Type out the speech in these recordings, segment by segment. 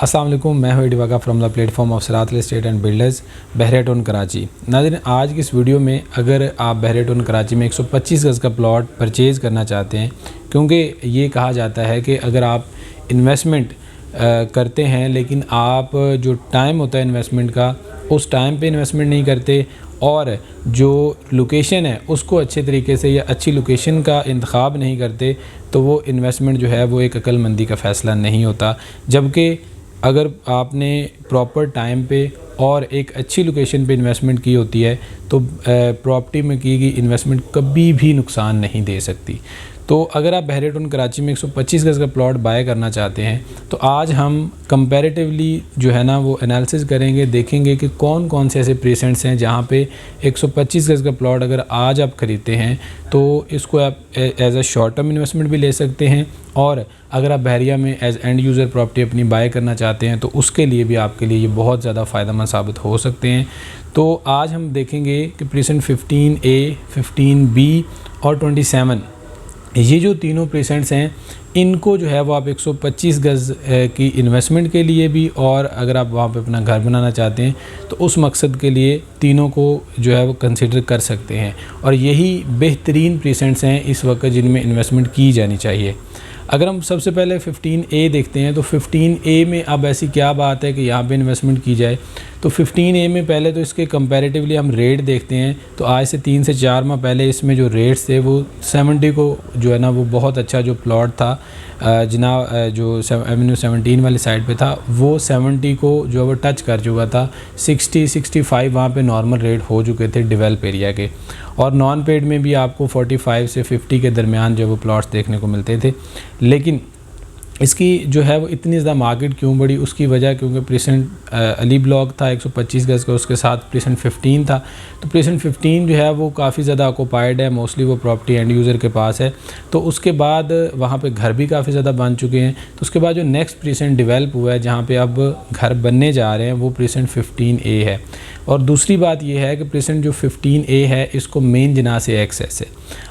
अस्सलाम वालेकुम, मैं हूं एडिवागा फ्रॉम द प्लेटफॉर्म ऑफ सरात स्टेट एंड बिल्डर्स बहरेटोन कराची। नाज़रीन, आज की इस वीडियो में अगर आप बहरेटोन कराची में 125 गज़ का प्लॉट परचेज़ करना चाहते हैं, क्योंकि ये कहा जाता है कि अगर आप इन्वेस्टमेंट करते हैं लेकिन आप जो टाइम होता है इन्वेस्टमेंट का उस टाइम पे इन्वेस्टमेंट नहीं करते और जो लोकेशन है उसको अच्छे तरीके से या अच्छी लोकेशन का इंतखाब नहीं करते, तो वो इन्वेस्टमेंट जो है वो एक अक्लमंदी का फ़ैसला नहीं होता। जबकि अगर आपने प्रॉपर टाइम पे और एक अच्छी लोकेशन पे इन्वेस्टमेंट की होती है तो प्रॉपर्टी में की गई इन्वेस्टमेंट कभी भी नुकसान नहीं दे सकती। तो अगर आप बहरेटोन कराची में 125 गज़ का प्लॉट बाय करना चाहते हैं तो आज हम कंपैरेटिवली जो है ना वो एनालिसिस करेंगे, देखेंगे कि कौन कौन से ऐसे प्रेसेंट्स हैं जहाँ पे 125 गज़ का प्लॉट अगर आज आप ख़रीदते हैं तो इसको आप as a short term investment भी ले सकते हैं, और अगर आप बहरिया में एज एंड यूज़र प्रॉपर्टी अपनी बाय करना चाहते हैं तो उसके लिए भी आपके लिए ये बहुत ज़्यादा फ़ायदेमंद साबित हो सकते हैं। तो आज हम देखेंगे कि प्रेसेंट 15A, 15B और 27 ये जो तीनों प्रेसेंट्स हैं इनको जो है वो आप 125 गज़ की इन्वेस्टमेंट के लिए भी, और अगर आप वहाँ पे अपना घर बनाना चाहते हैं तो उस मकसद के लिए तीनों को जो है वो कंसिडर कर सकते हैं। और यही बेहतरीन प्रेसेंट्स हैं इस वक्त जिनमें इन्वेस्टमेंट की जानी चाहिए। अगर हम सबसे पहले 15A देखते हैं तो 15A में अब ऐसी क्या बात है कि यहाँ पे इन्वेस्टमेंट की जाए। तो 15A में पहले तो इसके कंपैरेटिवली हम रेट देखते हैं तो आज से 3 से 4 माह पहले इसमें जो रेट्स थे वो 70 को जो है ना वो बहुत अच्छा जो प्लॉट था जो एवेन्यू 17 वाली साइड पे था वो 70 को जो है वो टच कर चुका था। 60-65 वहाँ पे नॉर्मल रेट हो चुके थे डेवलप एरिया के, और नॉन पेड में भी आपको 45 से 50 के दरमियान जो वो प्लॉट्स देखने को मिलते थे। लेकिन इसकी जो है वो इतनी ज़्यादा मार्केट क्यों बढ़ी, उसकी वजह क्योंकि प्रेसेंट अली ब्लॉक था 125 गज़ का, उसके साथ प्रेसेंट 15 था। तो प्रेसेंट 15 जो है वो काफ़ी ज़्यादा ऑक्यूपाइड है, मोस्टली वो प्रॉपर्टी एंड यूज़र के पास है। तो उसके बाद वहाँ पे घर भी काफ़ी ज़्यादा बन चुके हैं। तो उसके बाद जो नेक्स्ट प्रेसेंट डेवलप हुआ है जहाँ पे अब घर बनने जा रहे हैं वो प्रेसेंट 15A है। और दूसरी बात ये है कि प्रेसेंट जो 15A है इसको मेन जिना से एक्सेस है,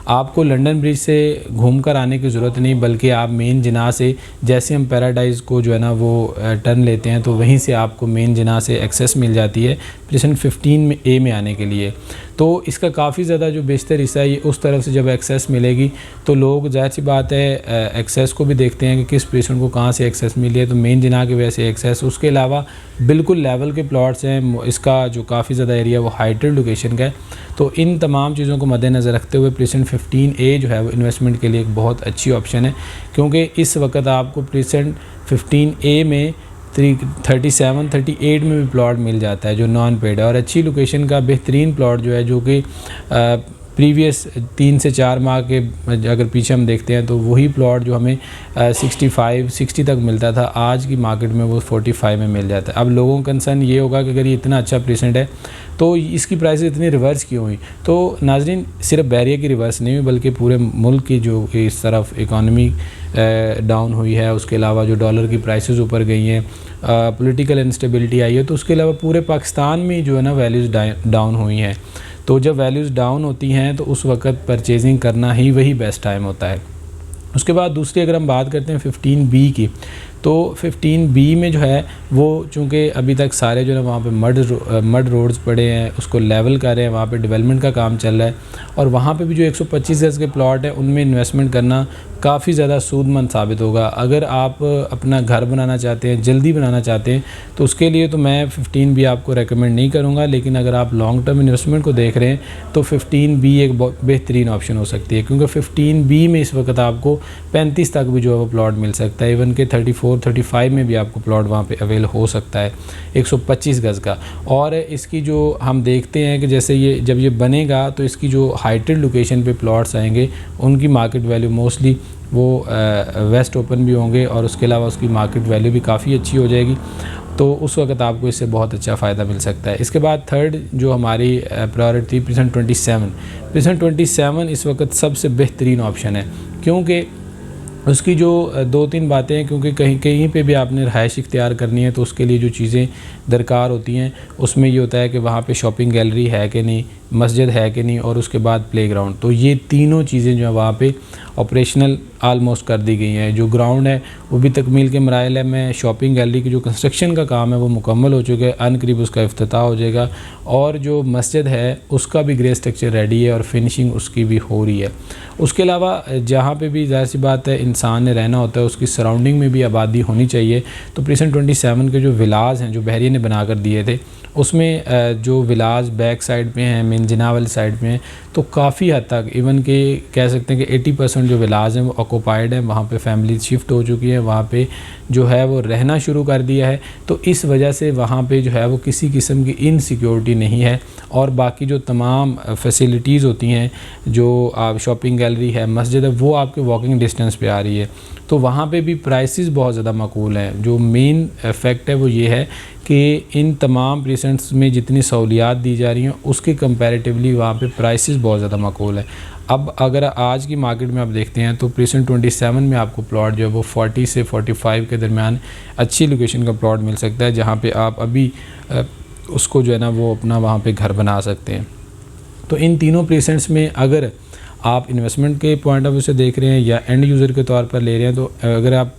आपको लंदन ब्रिज से घूम कर आने की ज़रूरत नहीं, बल्कि आप मेन जिना से जैसे हम पैराडाइज़ को जो है ना वो टर्न लेते हैं तो वहीं से आपको मेन जिना से एक्सेस मिल जाती है प्रेसेंट 15A में आने के लिए। तो इसका काफ़ी ज़्यादा जो बेशतर हिस्सा है उस तरफ से जब एक्सेस मिलेगी तो लोग जाहिर सी बात है एक्सेस को भी देखते हैं कि किस प्रेसेंट को कहाँ से एक्सेस मिली है, तो मेन जिना की वजह से एक्सेस। उसके अलावा बिल्कुल लेवल के प्लॉट्स हैं, इसका जो काफ़ी ज़्यादा एरिया वो हाइटेड लोकेशन का है। तो इन तमाम चीज़ों को मद्देनज़र रखते हुए प्रेसेंट 15A जो है वो इन्वेस्टमेंट के लिए एक बहुत अच्छी ऑप्शन है, क्योंकि इस वक्त आपको प्रेसेंट 15A में 37-38 में भी प्लॉट मिल जाता है जो नॉन पेड है, और अच्छी लोकेशन का बेहतरीन प्लॉट जो है जो कि प्रीवियस 3 से 4 माह के अगर पीछे हम देखते हैं तो वही प्लॉट जो हमें 65-60 तक मिलता था आज की मार्केट में वो 45 में मिल जाता है। अब लोगों का कंसर्न ये होगा कि अगर ये इतना अच्छा प्रेसेंट है तो इसकी प्राइस इतनी रिवर्स क्यों हुई। तो नाजरीन, सिर्फ बहरिया की रिवर्स नहीं हुई बल्कि पूरे मुल्क की जो इस तरफ इकॉनमी डाउन हुई है, उसके अलावा जो डॉलर की प्राइसेस ऊपर गई हैं, पॉलिटिकल इंस्टेबिलिटी आई है, तो उसके अलावा पूरे पाकिस्तान में जो है ना वैल्यूज़ डाउन हुई हैं। तो जब वैल्यूज़ डाउन होती हैं तो उस वक्त परचेजिंग करना ही वही बेस्ट टाइम होता है। उसके बाद दूसरी अगर हम बात करते हैं 15B की, तो 15B में जो है वो चूँकि अभी तक सारे जो है वहाँ पे मड रोड्स पड़े हैं, उसको लेवल कर रहे हैं, वहाँ पे डेवलपमेंट का काम चल रहा है, और वहाँ पे भी जो 125 गज़ के प्लॉट है उनमें इन्वेस्टमेंट करना काफ़ी ज़्यादा सूदमंद साबित होगा। अगर आप अपना घर बनाना चाहते हैं, जल्दी बनाना चाहते हैं, तो उसके लिए तो मैं 15B आपको रेकमेंड नहीं करूँगा, लेकिन अगर आप लॉन्ग टर्म इन्वेस्टमेंट को देख रहे हैं तो 15B एक बेहतरीन ऑप्शन हो सकती है, क्योंकि 15B में इस वक्त आपको 35 तक भी जो है वो प्लॉट मिल सकता है। इवन के 34-35 में भी आपको प्लॉट वहाँ पे अवेल हो सकता है 125 गज़ का। और इसकी जो हम देखते हैं कि जैसे ये जब ये बनेगा तो इसकी जो हाइटेड लोकेशन पे प्लॉट्स आएंगे उनकी मार्केट वैल्यू मोस्टली वो वेस्ट ओपन भी होंगे, और उसके अलावा उसकी मार्केट वैल्यू भी काफ़ी अच्छी हो जाएगी। तो उस वक्त आपको इससे बहुत अच्छा फ़ायदा मिल सकता है। इसके बाद थर्ड जो हमारी प्रायोरिटी थी प्रेसेंट 27 इस वक्त सबसे बेहतरीन ऑप्शन है, क्योंकि उसकी जो 2-3 बातें हैं, क्योंकि कहीं पे भी आपने रहायश इख्तियार करनी है तो उसके लिए जो चीज़ें दरकार होती हैं उसमें ये होता है कि वहाँ पे शॉपिंग गैलरी है कि नहीं, मस्जिद है कि नहीं, और उसके बाद प्लेग्राउंड। तो ये तीनों चीज़ें जो है वहाँ पे ऑपरेशनल आलमोस्ट कर दी गई हैं। जो ग्राउंड है वो भी तकमील के मराइल में, शॉपिंग गैलरी की जो कंस्ट्रक्शन का काम है वो मुकम्मल हो चुका है, अनकरीब उसका इफ्तिताह हो जाएगा। और जो मस्जिद है उसका भी ग्रे स्ट्रक्चर रेडी है और फिनिशिंग उसकी भी हो रही है। उसके अलावा जहाँ पे भी ज़ाहिर सी बात है इंसान ने रहना होता है उसकी सराउंडिंग में भी आबादी होनी चाहिए। तो प्रीसेंट 27 के जो विलाज हैं जो बहरिया ने बना कर दिए थे, उसमें जो विलाज बैक साइड पे हैं, मेन जिना वाली साइड पे हैं, तो काफ़ी हद तक इवन के कह सकते हैं कि 80% जो विलाज हैं वो ऑक्यूपाइड हैं। वहाँ पे फैमिली शिफ्ट हो चुकी है, वहाँ पे जो है वो रहना शुरू कर दिया है। तो इस वजह से वहाँ पे जो है वो किसी किस्म की इनसिक्योरिटी नहीं है। और बाकी जो तमाम फैसिलिटीज़ होती हैं, जो आप शॉपिंग गैलरी है, मस्जिद है, वो आपके वॉकिंग डिस्टेंस पे आ रही है। तो वहाँ पे भी प्राइसेस बहुत ज़्यादा माकूल हैं। जो मेन फैक्ट है वो ये है कि इन तमाम प्रीसेंट्स में जितनी सहूलियात दी जा रही हैं उसके कंपैरेटिवली वहाँ पे प्राइसेस बहुत ज़्यादा माकूल है। अब अगर आज की मार्केट में आप देखते हैं तो प्रीसेंट 27 में आपको प्लॉट जो है वो 40 से 45 के दरमियान अच्छी लोकेशन का प्लॉट मिल सकता है, जहाँ पे आप अभी उसको जो है ना वो अपना वहाँ पे घर बना सकते हैं। तो इन तीनों प्रीसेंट्स में अगर आप इन्वेस्टमेंट के पॉइंट ऑफ व्यू से देख रहे हैं या एंड यूज़र के तौर पर ले रहे हैं, तो अगर आप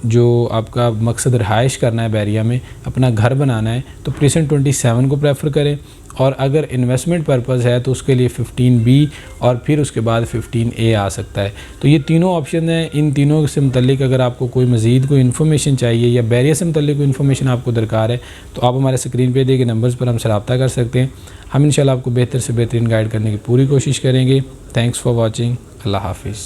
जो आपका मकसद रहाइश करना है बहरिया में, अपना घर बनाना है, तो प्रीसेंट 27 को प्रेफर करें। और अगर इन्वेस्टमेंट पर्पज़ है तो उसके लिए 15B और फिर उसके बाद 15A आ सकता है। तो ये तीनों ऑप्शन हैं। इन तीनों से मुतल्लिक अगर आपको कोई मज़ीद कोई इन्फॉर्मेशन चाहिए या बहरिया से मुतल्लिक कोई इन्फॉर्मेशन आपको दरकार है तो आप हमारे स्क्रीन पे दिए गए नंबर्स पर हमसे रब्ता कर सकते हैं। हम इंशाल्लाह आपको बेहतर से बेहतरीन गाइड करने की पूरी कोशिश करेंगे। Thanks for watching. अल्लाह हाफिज़।